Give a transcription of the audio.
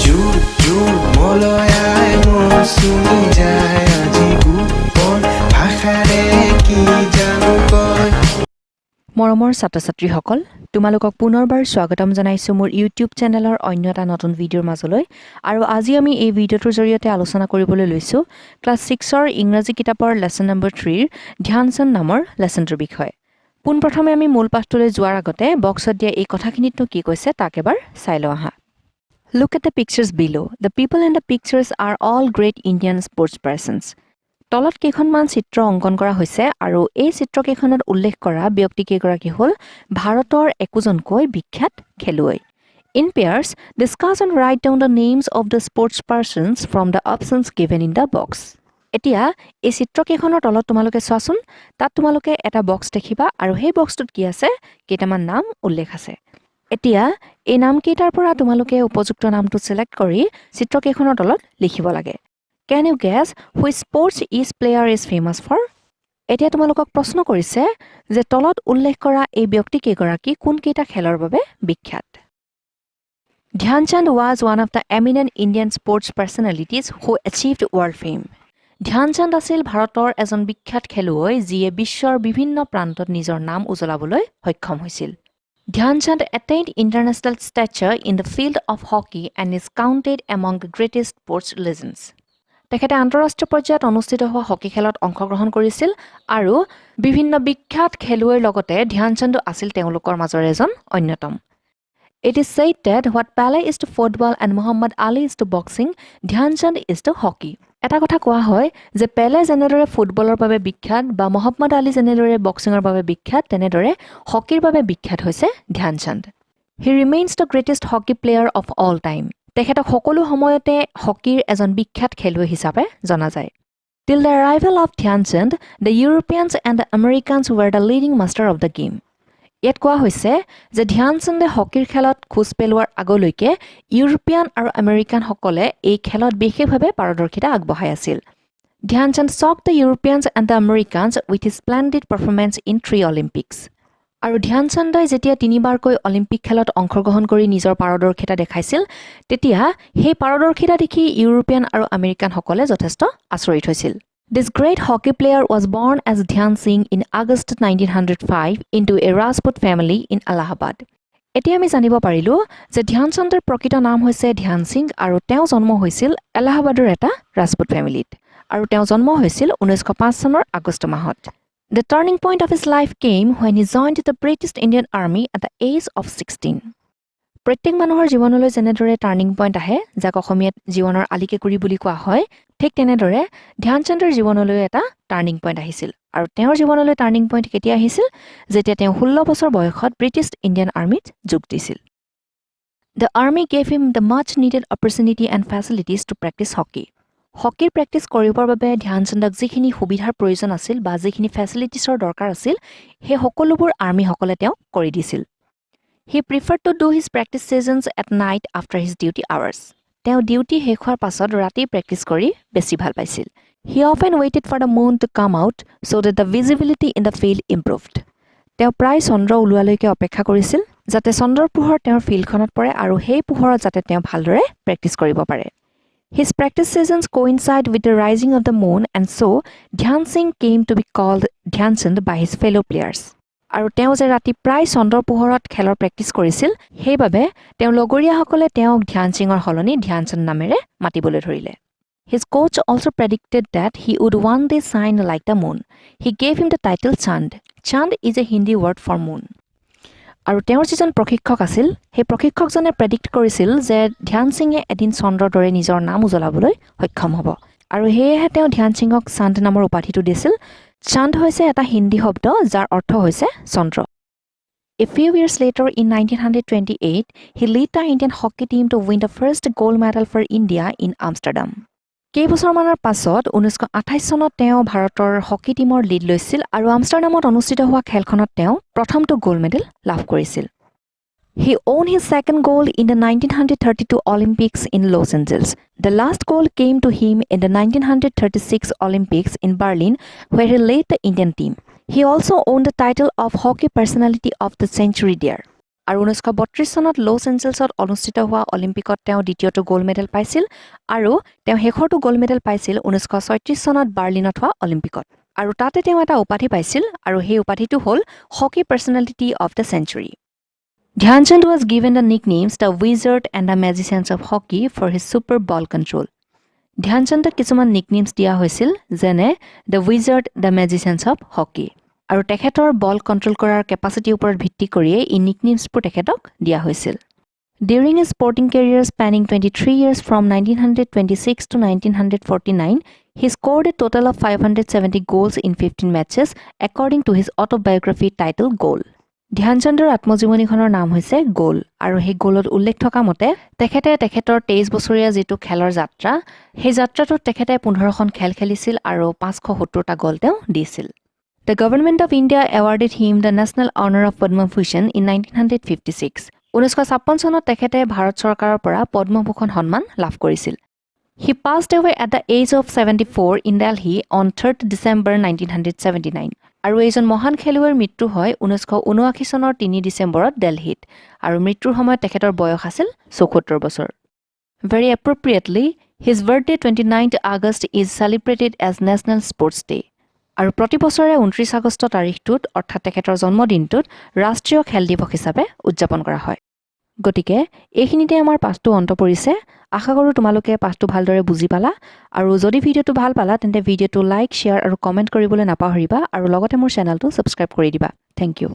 জুৰ জুৰ মলয়াই মোৰ চুমি যায় আজি গোপন ভাষাৰে কি জানো কয় মৰমৰ ছাত্ৰ-ছাত্ৰীসকল তোমালোকক পুনৰবাৰ স্বাগতম জনাইছো মোৰ ইউটিউব চেনেলৰ অন্য এটা নতুন ভিডিঅ'ৰ মাজলৈ আৰু আজি আমি এই ভিডিঅ'টোৰ জৰিয়তে আলোচনা কৰিবলৈ লৈছো ক্লাছ 6ৰ ইংৰাজী কিতাপৰ লেসন নম্বৰ 3ৰ ধ্যান চান্দ নামৰ লেসনটোৰ বিষয়ে পোনপ্ৰথমে আমি মূল পাঠটোলৈ যোৱাৰ আগতে বক্সত দিয়া এই কথাখিনিতনো কি কৈছে তাক এবাৰ চাই লওঁ আহা Look at the pictures below. The people in the pictures are all great Indian sports persons. তলত কেইখনমান চিত্ৰ অংকন কৰা হৈছে আৰু এই চিত্ৰকেইখনত উল্লেখ কৰা ব্যক্তি কেইগৰাকী হ'ল ভাৰতৰ একোজনকৈ বিখ্যাত খেলুৱৈ In pairs, discuss and write down the names of the sports persons from the options given in the box. এতিয়া এই চিত্ৰকেইখনৰ তলত তোমালোকে চোৱাচোন তাত তোমালোকে এটা বক্স দেখিবা আৰু সেই বক্সটোত কি আছে কেইটামান নাম উল্লেখ আছে এতিয়া এই নামকেইটাৰ পৰা তোমালোকে উপযুক্ত নামটো সিলেক্ট কৰি চিত্ৰকেইখনৰ তলত লিখিব লাগে Can you guess which sports each player is famous for? এতিয়া তোমালোকক প্ৰশ্ন কৰিছে যে তলত উল্লেখ কৰা এই ব্যক্তি কেইগৰাকী কোন কেইটা খেলৰ বাবে বিখ্যাত ধ্যান চান্দ was one of the eminent Indian sports personalities who achieved world fame. ধ্যান চান্দ আছিল ভাৰতৰ এজন বিখ্যাত খেলুৱৈ যিয়ে বিশ্বৰ বিভিন্ন প্ৰান্তত নিজৰ নাম উজ্বলাবলৈ সক্ষম হৈছিল ধ্যান চান্দ attained international stature in the field of hockey and is counted among the greatest sports legends. তেখেতে আন্তঃৰাষ্ট্ৰীয় পৰ্যায়ত অনুষ্ঠিত হোৱা হকি খেলত অংশগ্ৰহণ কৰিছিল আৰু বিভিন্ন বিখ্যাত খেলুৱৈৰ লগতে ধ্যান চান্দ আছিল তেওঁলোকৰ মাজৰ এজন অন্যতম It is said that what Pele is to football and Muhammad Ali is to boxing, Dhyan Chand is to hockey. এটা কথা কোৱা হয় যে পেলে যেনেদৰে ফুটবলৰ বাবে বিখ্যাত বা মোহাম্মদ আলী যেনেদৰে বক্সিংৰ বাবে বিখ্যাত তেনেদৰে হকিৰ বাবে বিখ্যাত হৈছে ধ্যান চান্দ He remains the greatest hockey player of all time. তেখেতক সকলো সময়তে হকিৰ এজন বিখ্যাত খেলুৱৈ হিচাপে জনা যায় Till the arrival of Dhyan Chand, the Europeans and the Americans were the leading master of the game. ইয়াত কোৱা হৈছে যে ধ্যান চান্দে হকিৰ খেলত খোজ পেলোৱাৰ আগলৈকে ইউৰোপিয়ান আৰু আমেৰিকানসকলে এই খেলত বিশেষভাৱে পাৰদৰ্শিতা আগবঢ়াই আছিল ধ্যান চান্দ shocked the Europeans and the Americans with his splendid performance in 3 Olympics. আৰু ধ্যান চান্দই যেতিয়া তিনিবাৰকৈ অলিম্পিক খেলত অংশগ্ৰহণ কৰি নিজৰ পাৰদৰ্শিতা দেখাইছিল তেতিয়া সেই পাৰদৰ্শিতা দেখি ইউৰোপিয়ান আৰু আমেৰিকানসকলে যথেষ্ট আচৰিত হৈছিল This great hockey player was born as Dhyan Singh in August 1905 into a Rajput family in Allahabad. এতিয়া আমি জানিব পাৰিলো যে ধ্যান চান্দৰ প্ৰকৃত নাম হৈছে ধ্যান সিং আৰু তেওঁ জন্ম হৈছিল এলাহাবাদৰ এটা ৰাজপুত ফেমিলিত আৰু তেওঁ জন্ম হৈছিল 1905 চনৰ আগষ্ট মাহত The turning point of his life came when he joined the British Indian Army at the age of 16. প্ৰত্যেক মানুহৰ জীৱনলৈ যেনেদৰে টাৰ্নিং পইণ্ট আহে যাক অসমীয়াত জীৱনৰ আলিকেকুৰি বুলি কোৱা হয় ঠিক তেনেদৰে ধ্যান চান্দৰ জীৱনলৈ এটা টাৰ্নিং পইণ্ট আহিছিল আৰু তেওঁৰ জীৱনলৈ টাৰ্নিং পইণ্ট কেতিয়া আহিছিল যেতিয়া তেওঁ 16 বছৰ বয়সত ব্ৰিটিছ ইণ্ডিয়ান আৰ্মিত যোগ দিছিল The army gave him the much needed opportunity and facilities to practice hockey. হকিৰ প্ৰেক্টিছ কৰিবৰ বাবে ধ্যান চান্দক যিখিনি সুবিধাৰ প্ৰয়োজন আছিল বা যিখিনি ফেচিলিটিছৰ দৰকাৰ আছিল সেই সকলোবোৰ আৰ্মিসকলে তেওঁক কৰি দিছিল He preferred to do his practice sessions at night after his duty hours. তেওঁ ডিউটি শেষ হোৱাৰ পাছত ৰাতি প্ৰেক্টিছ কৰি বেছি ভাল পাইছিল He often waited for the moon to come out so that the visibility in the field improved. তেওঁ প্ৰায় চন্দ্ৰ ওলোৱালৈকে অপেক্ষা কৰিছিল যাতে চন্দ্ৰৰ পোহৰ তেওঁৰ ফিল্ডখনত পৰে আৰু সেই পোহৰত যাতে তেওঁ ভালদৰে প্ৰেক্টিছ কৰিব পাৰে His practice sessions coincide with the rising of the moon and so Dhyan Singh came to be called Dhyan Chand by his fellow players. আৰু তেওঁ যে ৰাতি প্ৰায় চন্দ্ৰৰ পোহৰত খেলৰ প্ৰেক্টিছ কৰিছিল সেইবাবে তেওঁ লগৰীয়াসকলে তেওঁক ধ্যান সিঙৰ হলনি ধ্যান চান্দ নামেৰে মাতিবলৈ ধৰিলে His coach also predicted that he would one day shine like the moon. He gave him the title Chand. Chand is a Hindi word for moon. আৰু তেওঁৰ যিজন প্ৰশিক্ষক আছিল সেই প্ৰশিক্ষকজনে প্ৰেডিক্ট কৰিছিল যে ধ্যান সিঙে এদিন চন্দ্ৰৰ দৰে নিজৰ নাম উজ্বলাবলৈ সক্ষম হ'ব আৰু সেয়েহে তেওঁ ধ্যান সিঙক চান্দ নামৰ উপাধিটো দিছিল Chand হৈছে এটা হিন্দী শব্দ যাৰ অৰ্থ হৈছে চন্দ্ৰ A few years later in 1928 he led the Indian hockey team to win the first gold medal for India in Amsterdam কেইবছৰমানৰ পাছত 1928 চনত তেওঁ ভাৰতৰ হকি টিমৰ লিড লৈছিল আৰু আমষ্টাৰডামত অনুষ্ঠিত হোৱা খেলখনত তেওঁ প্ৰথমটো গোল্ড মেডেল লাভ কৰিছিল He won his second gold in the 1932 Olympics in Los Angeles. The last gold came to him in the 1936 Olympics in Berlin, where he led the Indian team. He also won the title of Hockey Personality of the Century there. আৰু 1932 চনত loss এঞ্জেলছত অনুষ্ঠিত হোৱা অলিম্পিকত তেওঁ দ্বিতীয়টো gold medal পাইছিল আৰু তেওঁ শেষৰটো গোল্ড মেডেল পাইছিল 1936 চনত বাৰ্লিনত হোৱা অলিম্পিকত আৰু তাতে তেওঁ এটা উপাধি পাইছিল আৰু সেই উপাধিটো হ'ল hockey personality of the century Dhyan Chand was given the nicknames the Wizard and the Magicians of Hockey for his super ball control. Dhyan Chandক কিছুমান nicknames দিয়া হৈছিল যেনে The Wizard, the Magicians of Hockey. আৰু তেখেতৰ বল control কৰাৰ কেপাচিটিৰ ওপৰত ভিত্তি কৰিয়ে এই নিকনেমছবোৰ তেখেতক দিয়া হৈছিল During his sporting career spanning 23 years from 1926 to 1949, he scored a total of 570 goals in 15 matches according to his autobiography titled Goal. ধ্যান চন্দৰ আত্মজীৱনীখনৰ নাম হৈছে গোল আৰু সেই গোলত উল্লেখ থকা মতে তেখেতে তেখেতৰ 23 বছৰীয়া যেটো খেলৰ যাত্ৰা সেই যাত্ৰাটোত তেখেতে 15খন খেল খেলিছিল আৰু 570টা গোল তেওঁ দিছিল The government of India awarded him the National Honor of Padma Bhushan in 1956. 1956 চনত তেখেতে ভাৰত চৰকাৰৰ পৰা পদ্মভূষণ সন্মান লাভ কৰিছিল He passed away at the age of 74 in Delhi on 3rd December 1979. আৰু এজন মহান খেলুৱৈৰ মৃত্যু হয় 1979 চনৰ 3 ডিচেম্বৰত দিল্লীত আৰু মৃত্যুৰ সময়ত তেখেতৰ বয়স আছিল 74 বছৰ Very appropriately, his birthday 29th August is celebrated as National Sports Day. আৰু প্ৰতি বছৰে 29 আগষ্ট তাৰিখটোত অৰ্থাৎ তেখেতৰ জন্মদিনটোত ৰাষ্ট্ৰীয় খেল দিৱস হিচাপে উদযাপন কৰা হয় গতিকে এইখিনিতে আমাৰ পাঠটো অন্ত পৰিছে আশা কৰো তোমালোকে পাঠটো ভালদৰে বুজি পালা আৰু যদি ভিডিওটো ভাল পালা তেন্তে ভিডিওটো লাইক শেয়াৰ আৰু কমেন্ট কৰিবলৈ নাপাহৰিবা আৰু লগতে মোৰ চেনেলটো সাবস্ক্ৰাইব কৰি দিবা থ্যাংক ইউ